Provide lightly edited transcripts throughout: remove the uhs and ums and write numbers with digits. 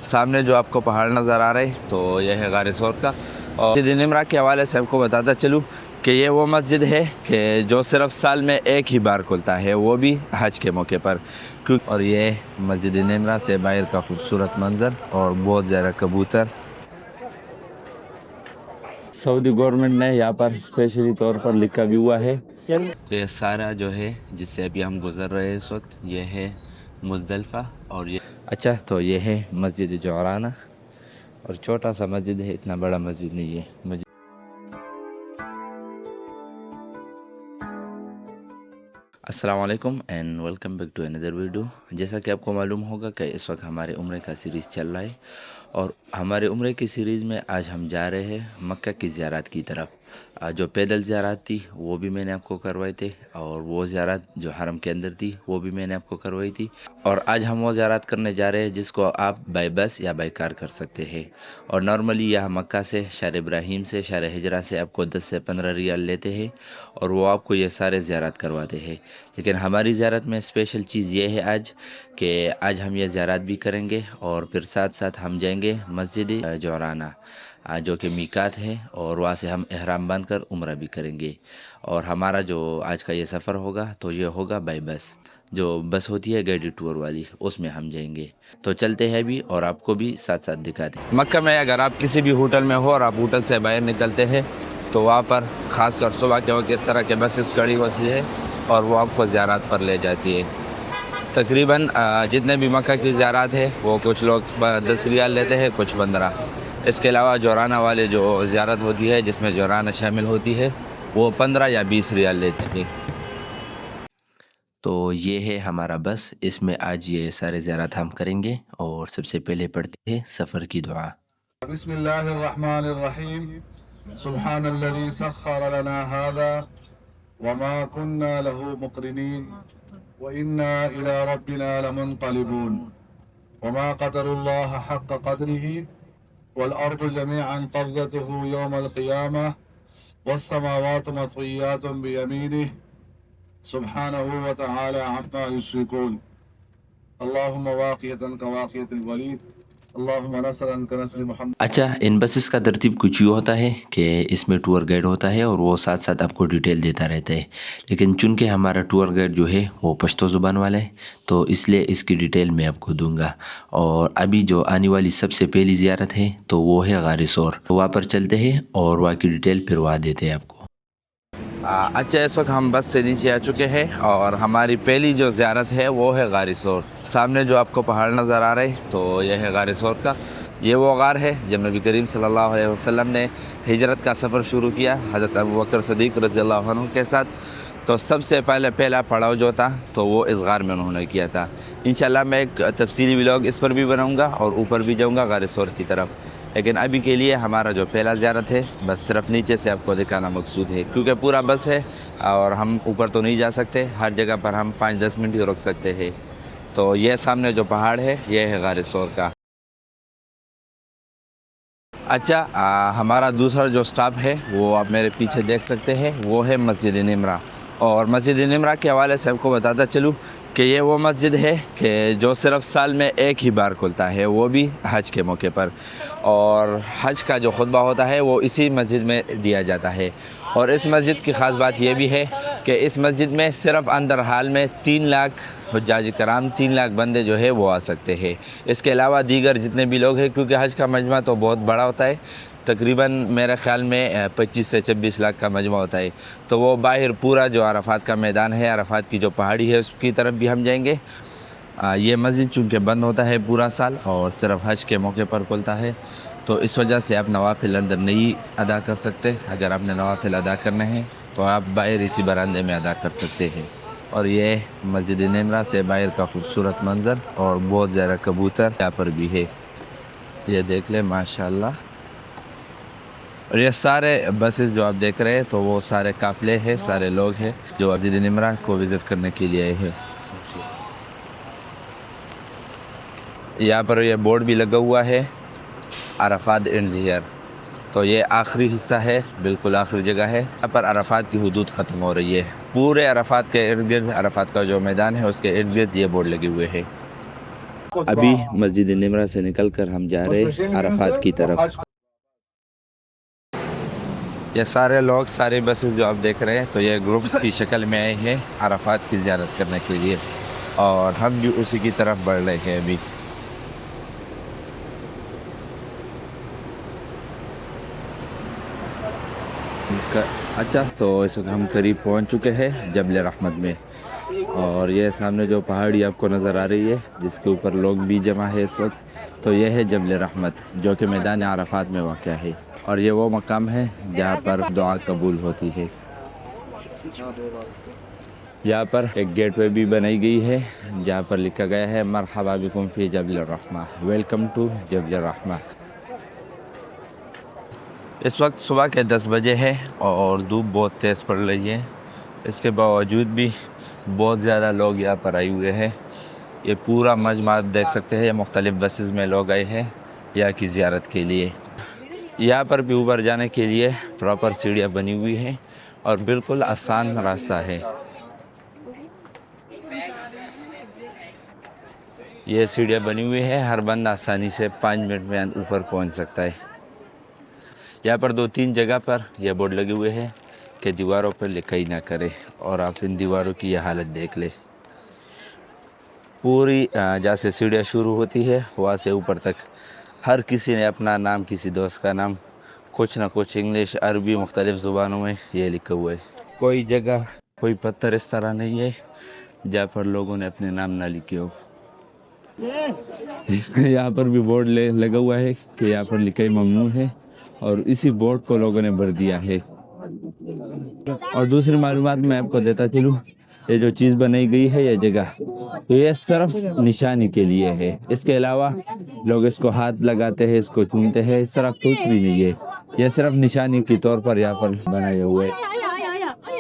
سامنے جو آپ کو پہاڑ نظر آ رہے ہیں تو یہ ہے غار ثور کا. اور مسجد نمرہ کے حوالے سے آپ کو بتاتا چلوں کہ یہ وہ مسجد ہے کہ جو صرف سال میں ایک ہی بار کھلتا ہے، وہ بھی حج کے موقع پر. اور یہ مسجد نمرہ سے باہر کا خوبصورت منظر اور بہت زیادہ کبوتر. سعودی گورنمنٹ نے یہاں پر اسپیشلی طور پر لکھا بھی ہوا ہے. تو یہ سارا جو ہے جس سے ابھی ہم گزر رہے ہیں اس وقت، یہ ہے مزدلفہ. اور یہ اچھا تو یہ ہے مسجد جعرانہ، اور چھوٹا سا مسجد ہے، اتنا بڑا مسجد نہیں ہے. السلام علیکم and welcome back to another video. جیسا کہ آپ کو معلوم ہوگا کہ اس وقت ہمارے عمرے کا سیریز چل رہا ہے، اور ہمارے عمرے کی سیریز میں آج ہم جا رہے ہیں مکہ کی زیارت کی طرف. جو پیدل زیارت تھی وہ بھی میں نے آپ کو کروائی تھی، اور وہ زیارت جو حرم کے اندر تھی وہ بھی میں نے آپ کو کروائی تھی. اور آج ہم وہ زیارت کرنے جا رہے ہیں جس کو آپ بائی بس یا بائی کار کر سکتے ہیں. اور نارملی یہاں مکہ سے شہر ابراہیم سے شہر ہجرہ سے آپ کو 10 سے 15 ریال لیتے ہیں، اور وہ آپ کو یہ سارے زیارت کرواتے ہیں. لیکن ہماری زیارت میں اسپیشل چیز یہ ہے آج کہ آج ہم یہ زیارت بھی کریں گے، اور پھر ساتھ ساتھ ہم جائیں گے مسجد جعرانہ جو کہ میقات ہے، اور وہاں سے ہم احرام باندھ کر عمرہ بھی کریں گے. اور ہمارا جو آج کا یہ سفر ہوگا تو یہ ہوگا بائی بس، جو بس ہوتی ہے گائیڈڈ ٹور والی، اس میں ہم جائیں گے. تو چلتے ہیں بھی اور آپ کو بھی ساتھ ساتھ دکھاتے ہیں. مکہ میں اگر آپ کسی بھی ہوٹل میں ہو اور آپ ہوٹل سے باہر نکلتے ہیں تو وہاں پر خاص کر صبح کے وقت اس طرح کے بسز کھڑی ہوتی ہے، اور وہ آپ کو زیارات پر لے جاتی ہے. تقریباً جتنے بھی مکہ کی زیارات ہے وہ کچھ لوگ 10 ریال لیتے ہیں، کچھ 15. اس کے علاوہ جعرانہ والے جو زیارت ہوتی ہے جس میں جعرانہ شامل ہوتی ہے وہ 15 یا 20 ریال لیتے ہیں. تو یہ ہے ہمارا بس، اس میں آج یہ سارے زیارات ہم کریں گے. اور سب سے پہلے پڑھتے ہیں سفر کی دعا. بسم اللہ الرحمن الرحیم. سبحان الذي سخر لنا هذا وما كنا له مقرنين وإنا إلى ربنا لمنقلبون. وما قدر الله حق قدره والأرض جميعا قبضته يوم القيامة والسماوات مطويات بيمينه سبحانه وتعالى عما يشركون. اللهم واقية كواقية الوليد اللهم نصرا كنصر محمد. اچھا، ان بسز کا ترتیب کچھ یوں ہوتا ہے کہ اس میں ٹور گائیڈ ہوتا ہے اور وہ ساتھ ساتھ آپ کو ڈیٹیل دیتا رہتا ہے. لیکن چونکہ ہمارا ٹور گائیڈ جو ہے وہ پشتو زبان والا ہے تو اس لیے اس کی ڈیٹیل میں آپ کو دوں گا. اور ابھی جو آنے والی سب سے پہلی زیارت ہے تو وہ ہے غار ثور. وہاں پر چلتے ہیں اور وہاں کی ڈیٹیل پھر وہاں دیتے ہیں آپ کو. اچھا، اس وقت ہم بس سے نیچے آ چکے ہیں اور ہماری پہلی جو زیارت ہے وہ ہے غار ثور. سامنے جو آپ کو پہاڑ نظر آ رہے ہیں تو یہ ہے غار ثور کا. یہ وہ غار ہے جب نبی کریم صلی اللہ علیہ وسلم نے ہجرت کا سفر شروع کیا حضرت ابوبکر صدیق رضی اللہ عنہ کے ساتھ. تو سب سے پہلا پڑاؤ جو تھا تو وہ اس غار میں انہوں نے کیا تھا. انشاءاللہ میں ایک تفصیلی ولاگ اس پر بھی بناؤں گا اور اوپر بھی جاؤں گا غار ثور کی طرف. لیکن ابھی کے لیے ہمارا جو پہلا زیارت ہے بس صرف نیچے سے آپ کو دکھانا مقصود ہے، کیونکہ پورا بس ہے اور ہم اوپر تو نہیں جا سکتے. ہر جگہ پر ہم 5-10 منٹ ہی رک سکتے ہیں. تو یہ سامنے جو پہاڑ ہے یہ ہے غار ثور کا. اچھا، ہمارا دوسرا جو سٹاپ ہے وہ آپ میرے پیچھے دیکھ سکتے ہیں، وہ ہے مسجد نمرہ. اور مسجد نمرہ کے حوالے سے آپ کو بتاتا چلوں کہ یہ وہ مسجد ہے کہ جو صرف سال میں ایک ہی بار کھلتا ہے، وہ بھی حج کے موقع پر. اور حج کا جو خطبہ ہوتا ہے وہ اسی مسجد میں دیا جاتا ہے. اور اس مسجد کی خاص بات یہ بھی ہے کہ اس مسجد میں صرف اندر حال میں 3 لاکھ حجاج کرام، 3 لاکھ بندے جو ہے وہ آ سکتے ہیں. اس کے علاوہ دیگر جتنے بھی لوگ ہیں، کیونکہ حج کا مجمع تو بہت بڑا ہوتا ہے، تقریباً میرے خیال میں 25 سے 26 لاکھ کا مجمع ہوتا ہے. تو وہ باہر پورا جو عرفات کا میدان ہے، عرفات کی جو پہاڑی ہے اس کی طرف بھی ہم جائیں گے. یہ مسجد چونکہ بند ہوتا ہے پورا سال اور صرف حج کے موقع پر کھلتا ہے، تو اس وجہ سے آپ نوافل اندر نہیں ادا کر سکتے. اگر آپ نے نوافل ادا کرنے ہیں تو آپ باہر اسی برآمدے میں ادا کر سکتے ہیں. اور یہ مسجد نمرہ سے باہر کا خوبصورت منظر اور بہت زیادہ کبوتر یہاں پر بھی ہے، یہ دیکھ لیں ماشاءاللہ. اور یہ سارے بسز جو آپ دیکھ رہے ہیں تو وہ سارے قافلے ہیں، سارے لوگ ہیں جو مسجد نمرہ کو وزٹ کرنے کے لیے آئے ہیں. یہاں پر یہ بورڈ بھی لگا ہوا ہے عرفات اینڈز ہیئر. تو یہ آخری حصہ ہے، بالکل آخری جگہ ہے. یہاں پر عرفات کی حدود ختم ہو رہی ہے. پورے عرفات کے ارد گرد، عرفات کا جو میدان ہے اس کے ارد گرد یہ بورڈ لگے ہوئے ہیں. ابھی مسجد نمرہ سے نکل کر ہم جا رہے ہیں عرفات کی طرف. یہ سارے لوگ سارے بسز جو آپ دیکھ رہے ہیں تو یہ گروپس کی شکل میں آئے ہیں عرفات کی زیارت کرنے کے لیے اور ہم بھی اسی کی طرف بڑھ رہے ہیں ابھی. اچھا تو اس وقت ہم قریب پہنچ چکے ہیں جبل رحمت میں اور یہ سامنے جو پہاڑی آپ کو نظر آ رہی ہے جس کے اوپر لوگ بھی جمع ہے اس وقت تو یہ ہے جبل رحمت جو کہ میدان عرفات میں واقع ہے اور یہ وہ مقام ہے جہاں پر دعا قبول ہوتی ہے. یہاں پر ایک گیٹ وے بھی بنائی گئی ہے جہاں پر لکھا گیا ہے مرحبا بکم فی جبل الرحمہ، ویلکم ٹو جبل الرحمہ. اس وقت صبح کے 10 بجے ہے اور دھوپ بہت تیز پڑ رہی ہے. اس کے باوجود بھی بہت زیادہ لوگ یہاں پر آئے ہوئے ہیں. یہ پورا مجمع دیکھ سکتے ہیں، یہ مختلف بسز میں لوگ آئے ہیں یہاں کی زیارت کے لیے. یہاں پر بھی اوپر جانے کے لیے پراپر سیڑھیاں بنی ہوئی ہیں اور بالکل آسان راستہ ہے. یہ سیڑھیاں بنی ہوئی ہیں، ہر بندہ آسانی سے 5 منٹ میں اوپر پہنچ سکتا ہے. یہاں پر 2-3 جگہ پر یہ بورڈ لگے ہوئے ہیں کہ دیواروں پر لکھائی نہ کرے اور آپ ان دیواروں کی یہ حالت دیکھ لیں. پوری جہاں سے سیڑھیاں شروع ہوتی ہے وہاں سے اوپر تک ہر کسی نے اپنا نام، کسی دوست کا نام، کچھ نہ کچھ انگلش، عربی، مختلف زبانوں میں یہ لکھا ہوا ہے. کوئی جگہ، کوئی پتھر اس طرح نہیں ہے جہاں پر لوگوں نے اپنے نام نہ لکھے ہو. یہاں پر بھی بورڈ لگا ہوا ہے کہ یہاں پر لکھائی ممنوع ہے اور اسی بورڈ کو لوگوں نے بھر دیا ہے. اور دوسری معلومات میں آپ کو دیتا چلوں، یہ جو چیز بنائی گئی ہے یہ جگہ تو یہ صرف نشانی کے لیے ہے. اس کے علاوہ لوگ اس کو ہاتھ لگاتے ہیں، اس کو چومتے ہیں، اس طرح کچھ بھی نہیں ہے. یہ صرف نشانی کے طور پر یہاں پر بنائے ہوئے.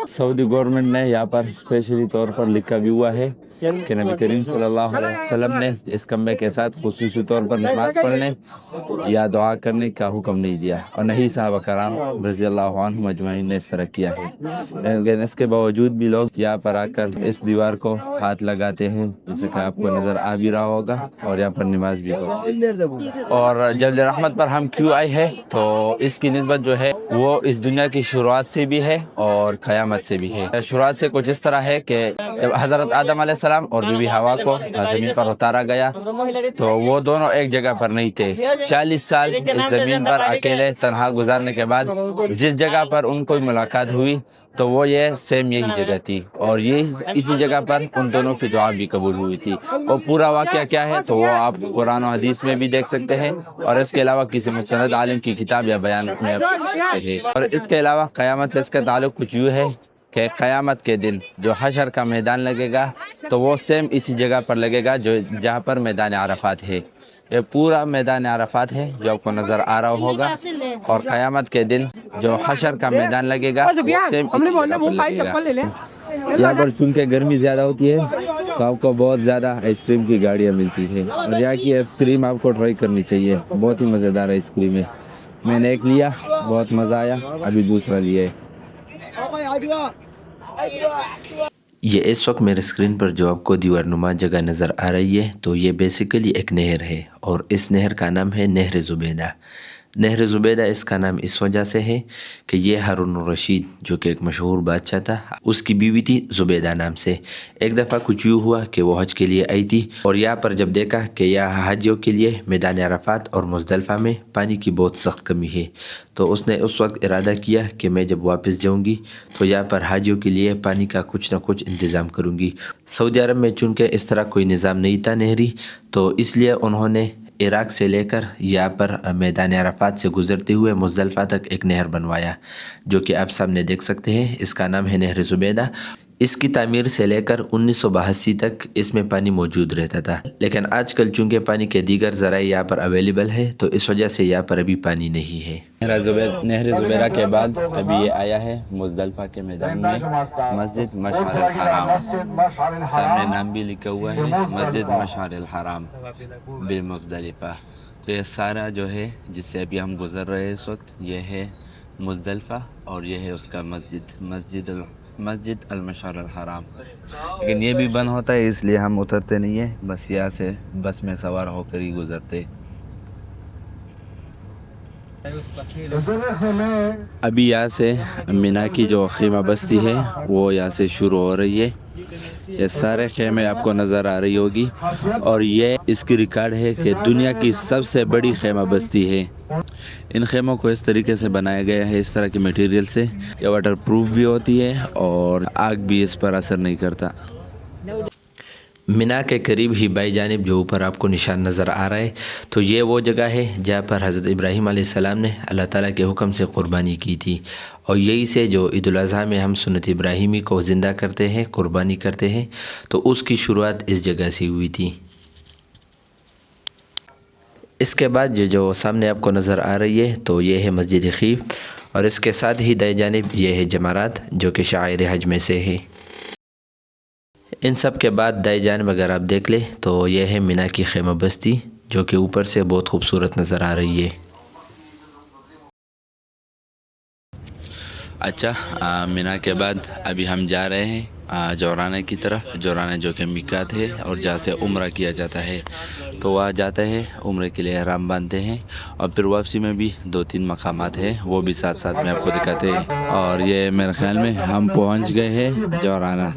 سعودی گورنمنٹ نے یہاں پر اسپیشلی طور پر لکھا بھی ہوا ہے کہ نبی کریم صلی اللہ علیہ وسلم نے اس کعبے کے ساتھ خصوصی طور پر نماز پڑھنے یا دعا کرنے کا حکم نہیں دیا اور نہیں صحابہ کرام رضی اللہ عنہم اجمعین نے اس طرح کیا ہے. لیکن اس کے باوجود بھی لوگ یہاں پر آ کر اس دیوار کو ہاتھ لگاتے ہیں جیسے کہ آپ کو نظر آ بھی رہا ہوگا اور یہاں پر نماز بھی ہوگی. اور جبل رحمت پر ہم کیوں آئے ہیں تو اس کی نسبت جو ہے وہ اس دنیا کی شروعات سے بھی ہے اور قیامت سے بھی ہے. شروعات سے کچھ اس طرح ہے کہ جب حضرت آدم علیہ السلام اور بی بی حوا کو زمین پر اتارا گیا تو وہ دونوں ایک جگہ پر نہیں تھے. 40 سال اس زمین پر اکیلے تنہا گزارنے کے بعد جس جگہ پر ان کو ملاقات ہوئی تو وہ یہ سیم یہی جگہ تھی اور یہ اسی جگہ پر ان دونوں کی دعا بھی قبول ہوئی تھی. وہ پورا واقعہ کیا ہے تو وہ آپ قرآن و حدیث میں بھی دیکھ سکتے ہیں اور اس کے علاوہ کسی مستند عالم کی کتاب یا بیان میں آپ سکتے ہیں. اور اس کے علاوہ قیامت سے اس کا تعلق کچھ یوں ہے کہ قیامت کے دن جو حشر کا میدان لگے گا تو وہ سیم اسی جگہ پر لگے گا جو جہاں پر میدان عرفات ہے. یہ پورا میدان عرفات ہے جو آپ کو نظر آ رہا ہوگا اور قیامت کے دن جو حشر کا میدان لگے گا سیم اسی جگہ پر لگے گا. یہاں پر چونکہ گرمی زیادہ ہوتی ہے تو آپ کو بہت زیادہ آئس کریم کی گاڑیاں ملتی ہے اور یہاں کی آئس کریم آپ کو ٹرائی کرنی چاہیے. بہت ہی مزیدار آئس کریم ہے. میں نے ایک لیا، بہت مزہ آیا، ابھی دوسرا لیا ہے. یہ اس وقت میرے اسکرین پر جو آپ کو دیوار نما جگہ نظر آ رہی ہے تو یہ بیسیکلی ایک نہر ہے اور اس نہر کا نام ہے نہر زبیدہ. نہر زبیدہ اس کا نام اس وجہ سے ہے کہ یہ ہارون الرشید جو کہ ایک مشہور بادشاہ تھا اس کی بیوی تھی زبیدہ نام سے. ایک دفعہ کچھ یوں ہوا کہ وہ حج کے لیے آئی تھی اور یہاں پر جب دیکھا کہ یہاں حاجیوں کے لیے میدان عرفات اور مزدلفہ میں پانی کی بہت سخت کمی ہے تو اس نے اس وقت ارادہ کیا کہ میں جب واپس جاؤں گی تو یہاں پر حاجیوں کے لیے پانی کا کچھ نہ کچھ انتظام کروں گی. سعودی عرب میں چونکہ اس طرح کوئی نظام نہیں تھا نہری تو اس لیے انہوں نے عراق سے لے کر یہاں پر میدان عرفات سے گزرتے ہوئے مزدلفہ تک ایک نہر بنوایا جو کہ آپ سامنے دیکھ سکتے ہیں. اس کا نام ہے نہر زبیدہ. اس کی تعمیر سے لے کر 1982 تک اس میں پانی موجود رہتا تھا لیکن آج کل چونکہ پانی کے دیگر ذرائع یہاں پر اویلیبل ہے تو اس وجہ سے یہاں پر ابھی پانی نہیں ہے. نہر زبیدہ کے بعد ابھی یہ آیا ہے مزدلفہ کے میدان میں مسجد مشعر الحرام. سامنے نام بھی لکھا ہوا ہے مسجد مشعر الحرام بمزدلفہ. تو یہ سارا جو ہے جس سے ابھی ہم گزر رہے ہیں اس وقت یہ ہے مزدلفہ اور یہ ہے اس کا مسجد مسجد المشعر الحرام. لیکن یہ بھی بند ہوتا ہے، اس لیے ہم اترتے نہیں ہیں، بس یہاں سے بس میں سوار ہو کر ہی گزرتے. ابھی یہاں سے مینا کی جو خیمہ بستی ہے وہ یہاں سے شروع ہو رہی ہے. یہ سارے خیمے آپ کو نظر آ رہی ہوگی، اور یہ اس کی ریکارڈ ہے کہ دنیا کی سب سے بڑی خیمہ بستی ہے. ان خیموں کو اس طریقے سے بنایا گیا ہے، اس طرح کے میٹیریل سے. یہ واٹر پروف بھی ہوتی ہے اور آگ بھی اس پر اثر نہیں کرتا. مینا کے قریب ہی بائیں جانب جو اوپر آپ کو نشان نظر آ رہا ہے، تو یہ وہ جگہ ہے جہاں پر حضرت ابراہیم علیہ السلام نے اللہ تعالیٰ کے حکم سے قربانی کی تھی. اور یہی سے جو عید الاضحیٰ میں ہم سنت ابراہیمی کو زندہ کرتے ہیں، قربانی کرتے ہیں، تو اس کی شروعات اس جگہ سے ہوئی تھی. اس کے بعد یہ جو سامنے آپ کو نظر آ رہی ہے تو یہ ہے مسجد خیف، اور اس کے ساتھ ہی دائیں جانب یہ ہے جمرات جو کہ شعائر حج میں سے ہے. ان سب کے بعد دائیں جانب اگر آپ دیکھ لیں تو یہ ہے مینا کی خیمہ بستی جو کہ اوپر سے بہت خوبصورت نظر آ رہی ہے. اچھا، مینا کے بعد ابھی ہم جا رہے ہیں جورانہ کی طرف. جورانہ جو کہ میقات ہے اور جہاں سے عمرہ کیا جاتا ہے، تو وہاں جاتے ہیں، عمرے کے لیے احرام باندھتے ہیں، اور پھر واپسی میں بھی 2-3 مقامات ہیں، وہ بھی ساتھ ساتھ میں آپ کو دکھاتے ہیں. اور یہ میرے خیال میں ہم پہنچ گئے ہیں جورانہ.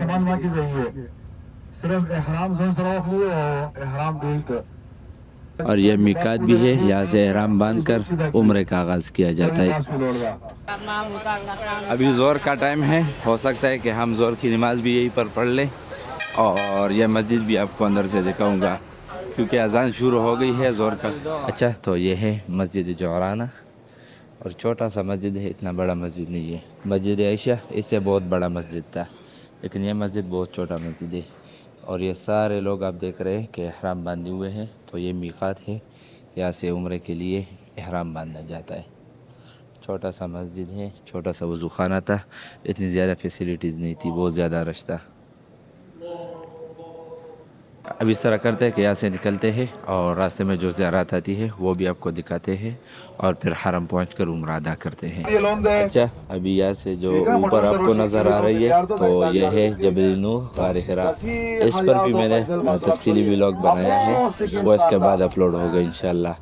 صرف احرام احرام اور یہ میقات بھی ہے، یہاں سے احرام باندھ کر عمرے کا آغاز کیا جاتا ہے. ابھی زور کا ٹائم ہے، ہو سکتا ہے کہ ہم زور کی نماز بھی یہیں پر پڑھ لیں، اور یہ مسجد بھی آپ کو اندر سے دکھاؤں گا کیونکہ اذان شروع ہو گئی ہے زور کا. اچھا، تو یہ ہے مسجد جورانہ، اور چھوٹا سا مسجد ہے، اتنا بڑا مسجد نہیں ہے. مسجد عائشہ اس سے بہت بڑا مسجد تھا، لیکن یہ مسجد بہت چھوٹا مسجد ہے. اور یہ سارے لوگ آپ دیکھ رہے ہیں کہ احرام باندھے ہوئے ہیں، تو یہ میقات ہے، یہاں سے عمرے کے لیے احرام باندھا جاتا ہے. چھوٹا سا مسجد ہے، چھوٹا سا وضو خانہ تھا، اتنی زیادہ فیسیلیٹیز نہیں تھی، بہت زیادہ رش تھا. اب اس طرح کرتے ہیں کہ یہاں سے نکلتے ہیں اور راستے میں جو زیارات آتی ہے وہ بھی آپ کو دکھاتے ہیں، اور پھر حرم پہنچ کر عمرہ ادا کرتے ہیں. اچھا، ابھی یہاں سے جو اوپر آپ کو نظر آ رہی ہے تو یہ ہے جبل نور غار حرا. اس پر بھی میں نے تفصیلی ولاگ بنایا ہے، وہ اس کے بعد اپلوڈ ہوگا انشاءاللہ.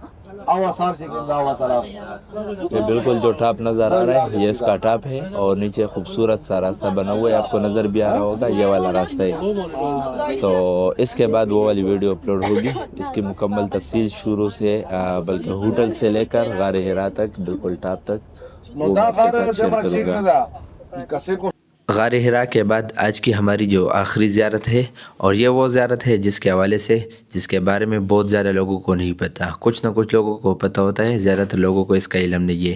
یہ بالکل جو ٹاپ نظر آ رہا ہے یہ اس کا ٹاپ ہے، اور نیچے خوبصورت سا راستہ بنا ہوا ہے، آپ کو نظر بھی آ رہا ہوگا، یہ والا راستہ ہے. تو اس کے بعد وہ والی ویڈیو اپلوڈ ہوگی، اس کی مکمل تفصیل شروع سے بلکہ ہوٹل سے لے کر غار حرا تک، بالکل ٹاپ تک، وہ میں آپ کے ساتھ شیئر کروں گا. غار حرا کے بعد آج کی ہماری جو آخری زیارت ہے، اور یہ وہ زیارت ہے جس کے حوالے سے، جس کے بارے میں بہت زیادہ لوگوں کو نہیں پتہ. کچھ نہ کچھ لوگوں کو پتہ ہوتا ہے، زیادہ تر لوگوں کو اس کا علم نہیں ہے.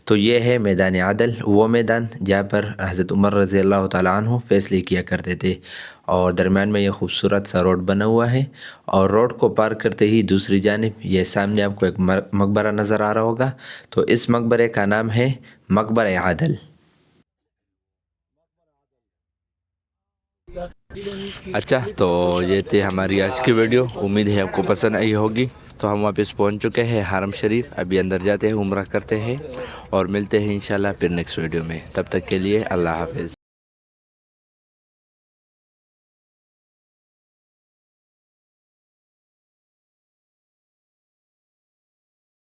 تو یہ ہے میدان عدل، وہ میدان جہاں پر حضرت عمر رضی اللہ تعالیٰ عنہ فیصلے کیا کرتے تھے. اور درمیان میں یہ خوبصورت سا روڈ بنا ہوا ہے، اور روڈ کو پار کرتے ہی دوسری جانب یہ سامنے آپ کو ایک مقبرہ نظر آ رہا ہوگا، تو اس مقبرے کا نام ہے مقبرہ عدل. اچھا، تو یہ تھی ہماری آج کی ویڈیو، امید ہے آپ کو پسند آئی ہوگی. تو ہم واپس پہنچ چکے ہیں حرم شریف، ابھی اندر جاتے ہیں، عمرہ کرتے ہیں، اور ملتے ہیں انشاءاللہ پھر نیکسٹ ویڈیو میں. تب تک کے لیے اللہ حافظ.